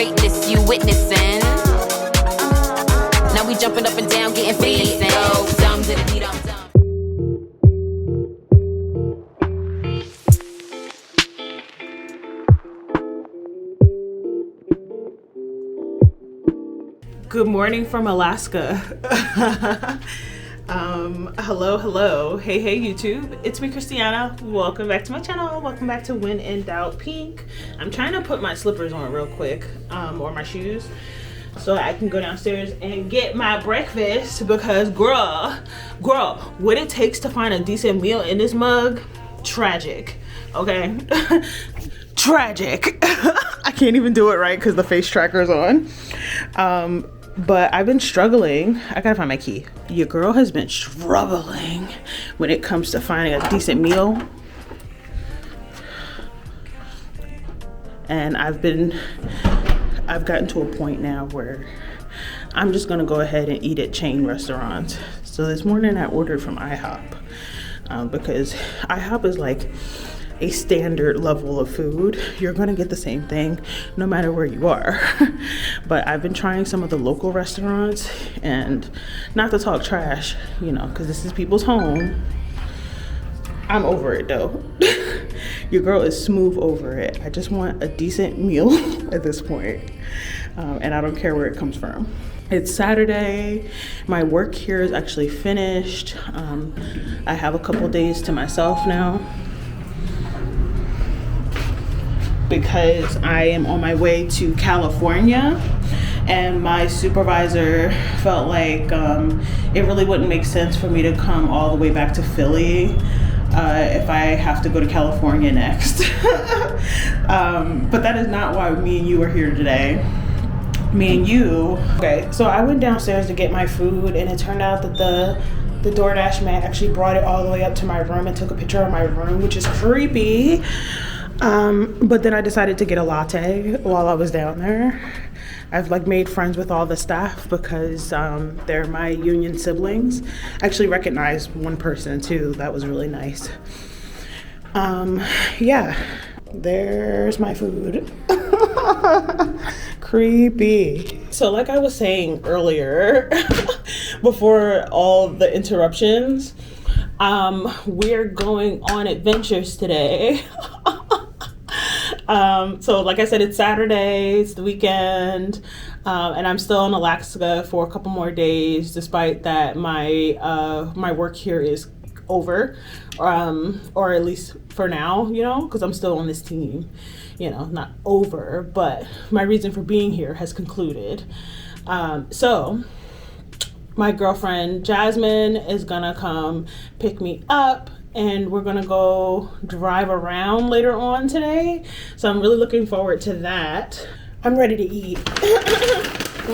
greatness you witnessing. Now we jumping up and down, getting feasting. Dumb to the dum dum. Good morning from Alaska. Hello. Hey, YouTube. It's me, Kristianna. Welcome back to my channel. Welcome back to When in Doubt Pink. I'm trying to put my slippers on real quick, or my shoes, so I can go downstairs and get my breakfast because, girl, what it takes to find a decent meal in this mug, tragic, okay? Tragic. I can't even do it right because the face tracker's on. But I've been struggling. I gotta find my key. Your girl has been struggling when it comes to finding a decent meal. And I've gotten to a point now where I'm just gonna go ahead and eat at chain restaurants. So this morning I ordered from IHOP because IHOP is like a standard level of food. You're gonna get the same thing no matter where you are. But I've been trying some of the local restaurants, and not to talk trash, you know, because this is people's home. I'm over it though. Your girl is smooth over it. I just want a decent meal at this point. And I don't care where it comes from. It's Saturday. My work here is actually finished. I have a couple days to myself now, because I am on my way to California, and my supervisor felt like it really wouldn't make sense for me to come all the way back to Philly if I have to go to California next. But that is not why me and you are here today. Me and you. Okay, so I went downstairs to get my food, and it turned out that the DoorDash man actually brought it all the way up to my room and took a picture of my room, which is creepy. But then I decided to get a latte while I was down there. I've like made friends with all the staff because they're my union siblings. I actually recognized one person too. That was really nice. Yeah, there's my food. Creepy. So like I was saying earlier, before all the interruptions, we're going on adventures today. So like I said, it's Saturday, it's the weekend, and I'm still in Alaska for a couple more days, despite that my work here is over, or at least for now, you know, because I'm still on this team, you know, not over, but my reason for being here has concluded. So my girlfriend Jasmine is gonna come pick me up, and we're gonna go drive around later on today. So I'm really looking forward to that. I'm ready to eat.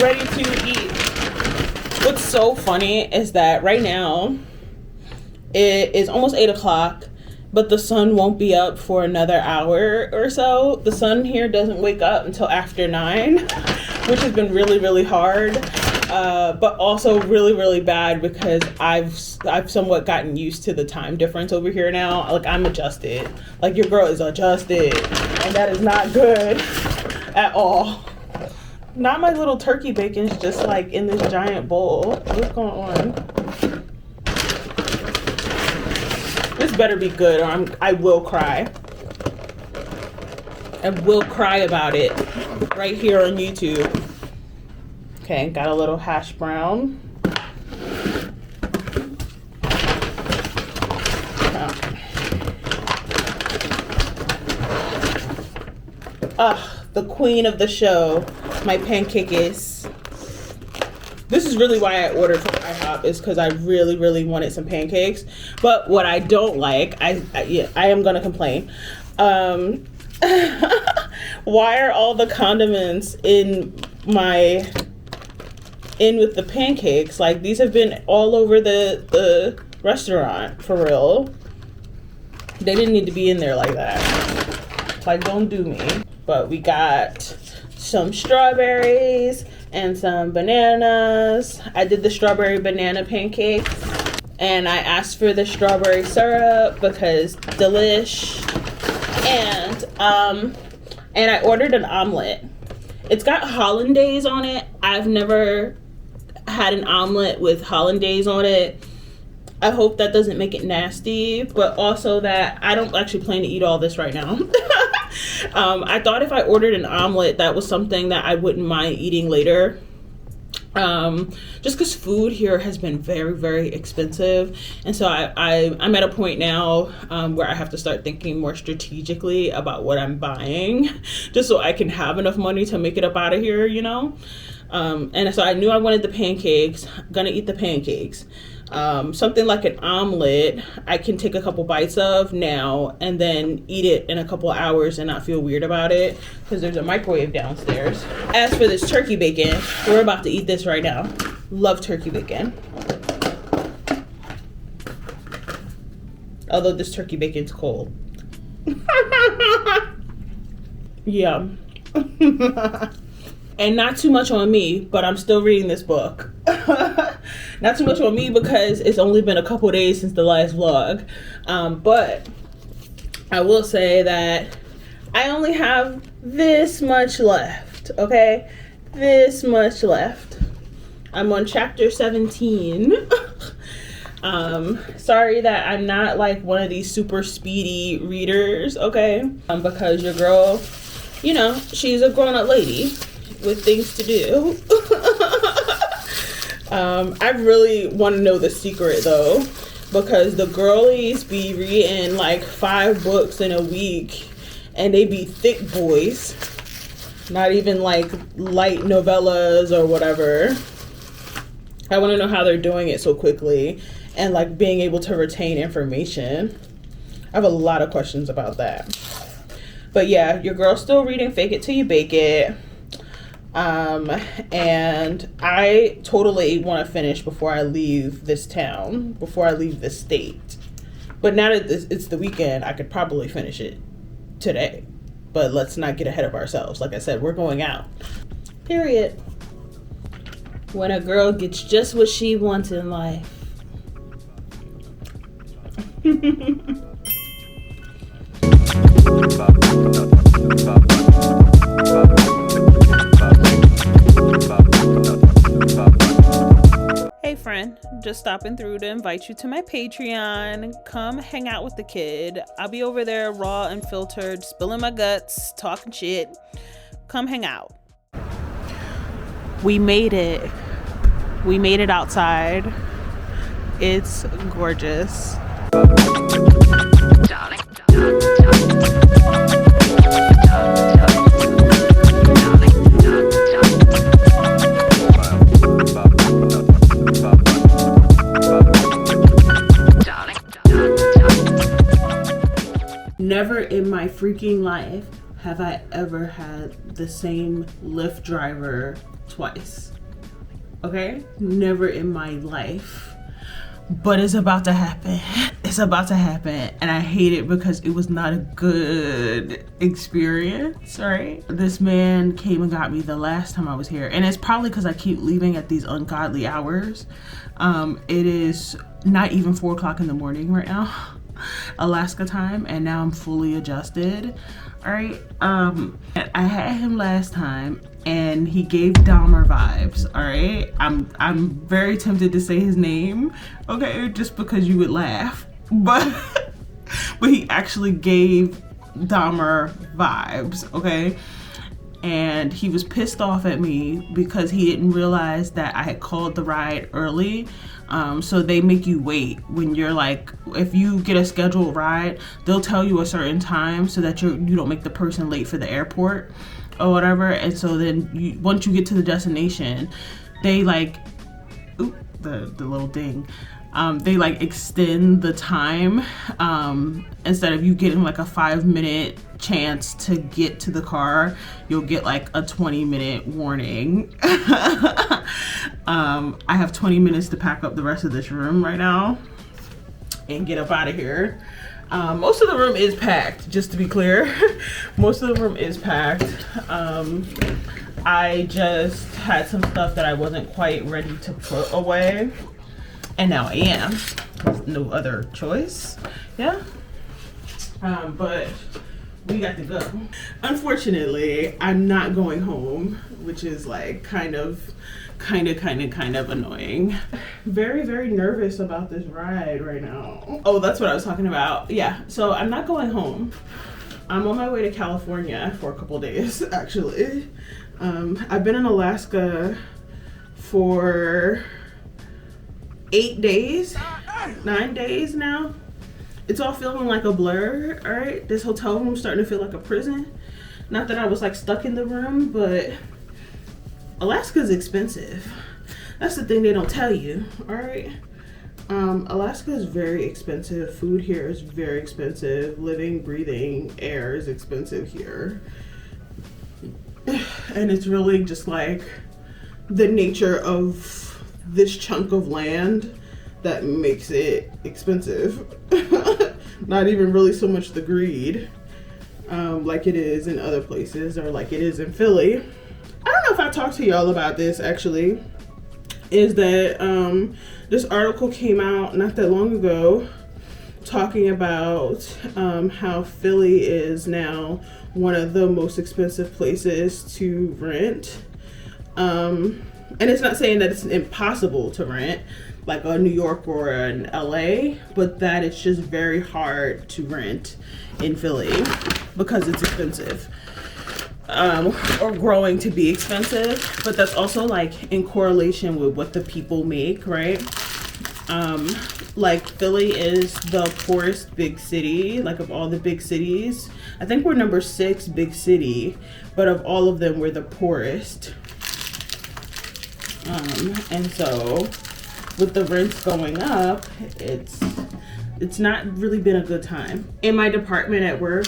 Ready to eat. What's so funny is that right now it is almost 8 o'clock, but the sun won't be up for another hour or so. The sun here doesn't wake up until after 9, which has been really, really hard. But also really, really bad because I've somewhat gotten used to the time difference over here now. Like, I'm adjusted. Like, your girl is adjusted, and that is not good at all. Not my little turkey bacon's just like in this giant bowl. What's going on? This better be good, or I will cry. I will cry about it right here on YouTube. Okay, got a little hash brown. The queen of the show, my pancakes. This is really why I ordered from IHOP, is because I really, really wanted some pancakes. But what I don't like, I am gonna complain. Why are all the condiments in with the pancakes? Like, these have been all over the restaurant, for real. They didn't need to be in there like that. Like, don't do me. But we got some strawberries and some bananas. I did the strawberry banana pancakes, and I asked for the strawberry syrup because delish. And I ordered an omelet. It's got hollandaise on it. I've never had an omelet with hollandaise on it. I hope that doesn't make it nasty, but also that I don't actually plan to eat all this right now. I thought if I ordered an omelet, that was something that I wouldn't mind eating later. Just because food here has been very, very expensive, and so I'm at a point now where I have to start thinking more strategically about what I'm buying, just so I can have enough money to make it up out of here, you know. And so I knew I wanted the pancakes. I'm gonna eat the pancakes. Something like an omelet, I can take a couple bites of now and then eat it in a couple hours and not feel weird about it because there's a microwave downstairs. As for this turkey bacon, we're about to eat this right now. Love turkey bacon. Although this turkey bacon's cold. Yeah. And not too much on me, but I'm still reading this book. Not too much on me because it's only been a couple days since the last vlog. But I will say that I only have this much left, okay? This much left. I'm on chapter 17. Sorry that I'm not like one of these super speedy readers, okay? Because your girl, you know, she's a grown-up lady with things to do. I really want to know the secret though, because the girlies be reading like 5 books in a week and they be thick boys, not even like light novellas or whatever. I want to know how they're doing it so quickly and like being able to retain information. I have a lot of questions about that. But yeah, your girl's still reading Fake It Till You Bake It. And I totally want to finish before I leave this town, before I leave this state. But now that it's the weekend, I could probably finish it today. But let's not get ahead of ourselves. Like I said, we're going out. Period. When a girl gets just what she wants in life. Hey friend, just stopping through to invite you to my Patreon. Come hang out with the kid. I'll be over there raw and filtered, spilling my guts, talking shit. Come hang out. We made it. We made it outside. It's gorgeous. Never in my freaking life have I ever had the same Lyft driver twice. Okay? Never in my life. But it's about to happen. It's about to happen. And I hate it because it was not a good experience, right? This man came and got me the last time I was here. And it's probably because I keep leaving at these ungodly hours. It is not even 4 o'clock in the morning right now. Alaska time, and now I'm fully adjusted. All right, I had him last time and he gave Dahmer vibes. All right, I'm very tempted to say his name, okay, just because you would laugh, but he actually gave Dahmer vibes, okay. And he was pissed off at me because he didn't realize that I had called the ride early. So they make you wait when you're like, if you get a scheduled ride, they'll tell you a certain time so that you don't make the person late for the airport or whatever. And so then once you get to the destination, they like, oop, the little ding. They like extend the time, instead of you getting like a 5-minute chance to get to the car, you'll get like a 20-minute warning. I have 20 minutes to pack up the rest of this room right now and get up out of here. Most of the room is packed, just to be clear. Most of the room is packed. I just had some stuff that I wasn't quite ready to put away. And now I am. There's no other choice. Yeah. But we got to go. Unfortunately, I'm not going home, which is like kind of annoying. Very, very nervous about this ride right now. Oh, that's what I was talking about. Yeah, so I'm not going home. I'm on my way to California for a couple days, actually. I've been in Alaska for 8 days, 9 days now. It's all feeling like a blur, all right? This hotel room's starting to feel like a prison. Not that I was like stuck in the room, but Alaska's expensive. That's the thing they don't tell you, all right? Alaska is very expensive. Food here is very expensive. Living, breathing air is expensive here. And it's really just like the nature of this chunk of land that makes it expensive. Not even really so much the greed, like it is in other places or like it is in Philly. I don't know if I talked to y'all about this actually, is that this article came out not that long ago talking about how Philly is now one of the most expensive places to rent. And it's not saying that it's impossible to rent like a New York or an LA, but that it's just very hard to rent in Philly because it's expensive. Or growing to be expensive, but that's also like in correlation with what the people make, right? Like Philly is the poorest big city, like of all the big cities. I think we're number 6 big city, but of all of them, we're the poorest. And so with the rents going up, it's not really been a good time. In my department at work,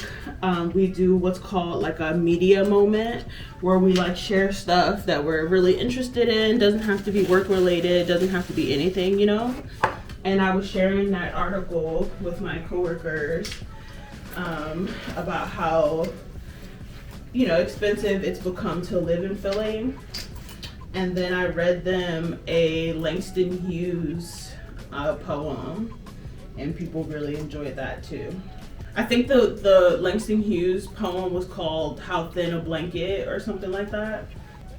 we do what's called like a media moment, where we like share stuff that we're really interested in. Doesn't have to be work related, doesn't have to be anything, you know? And I was sharing that article with my coworkers about how, you know, expensive it's become to live in Philly. And then I read them a Langston Hughes poem, and people really enjoyed that too. I think the Langston Hughes poem was called How Thin a Blanket or something like that.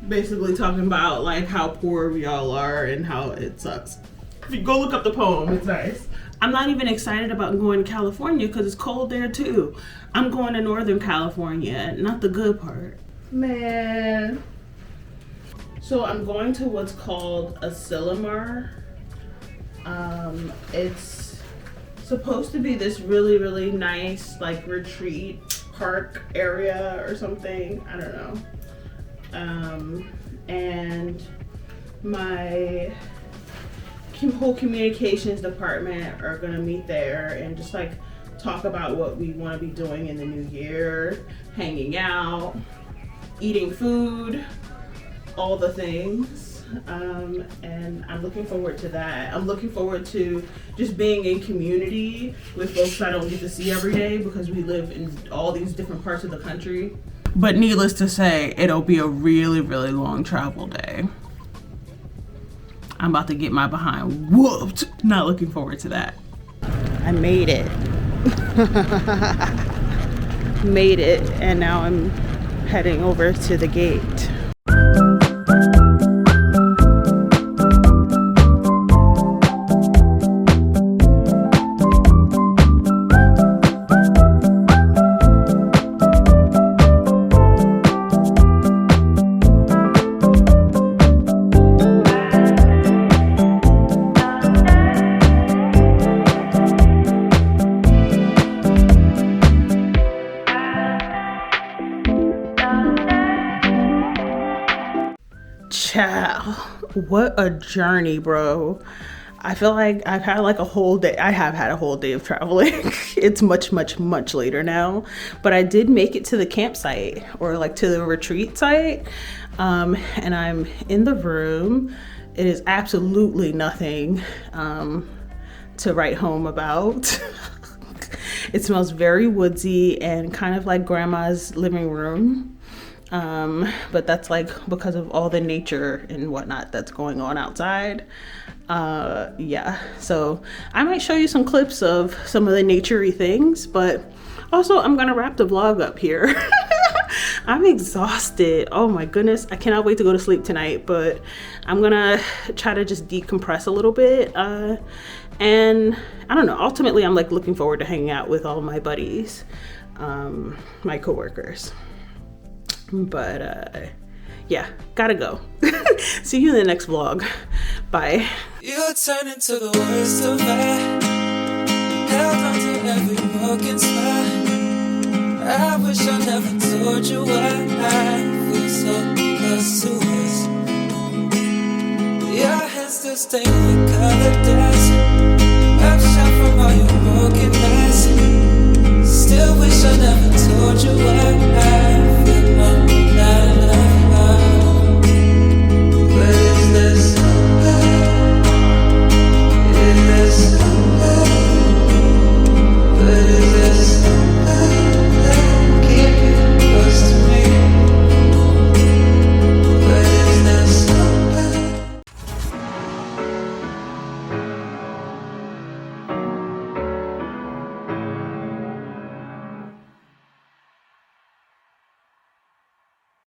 Basically talking about like how poor we all are and how it sucks. If you go look up the poem, it's nice. I'm not even excited about going to California because it's cold there too. I'm going to Northern California, not the good part. Man. So I'm going to what's called a Sillamar. It's supposed to be this really, really nice like retreat park area or something. I don't know. And my whole communications department are gonna meet there and just like talk about what we want to be doing in the new year, hanging out, eating food, all the things. And I'm looking forward to that. I'm looking forward to just being in community with folks I don't get to see every day because we live in all these different parts of the country. But needless to say, it'll be a really, really long travel day. I'm about to get my behind whooped. Not looking forward to that. I made it. Made it, and now I'm heading over to the gate. Child, what a journey, bro. I feel like I've had like a whole day. I have had a whole day of traveling. It's much, much, much later now, but I did make it to the campsite or like to the retreat site. And I'm in the room. It is absolutely nothing to write home about. It smells very woodsy and kind of like grandma's living room. But that's like because of all the nature and whatnot that's going on outside. Yeah, so I might show you some clips of some of the naturey things, but Also, I'm gonna wrap the vlog up here. I'm exhausted. Oh my goodness. I cannot wait to go to sleep tonight, but I'm gonna try to just decompress a little bit. And I don't know, ultimately I'm like looking forward to hanging out with all my buddies, my coworkers. But yeah, gotta go. See you in the next vlog. Bye. You turn into the worst of me. Held on to every broken spot. I wish I never told you why I feel so close to us. Your hands still stained with colored dust. Upshot from all your broken nights. Still wish I never told you why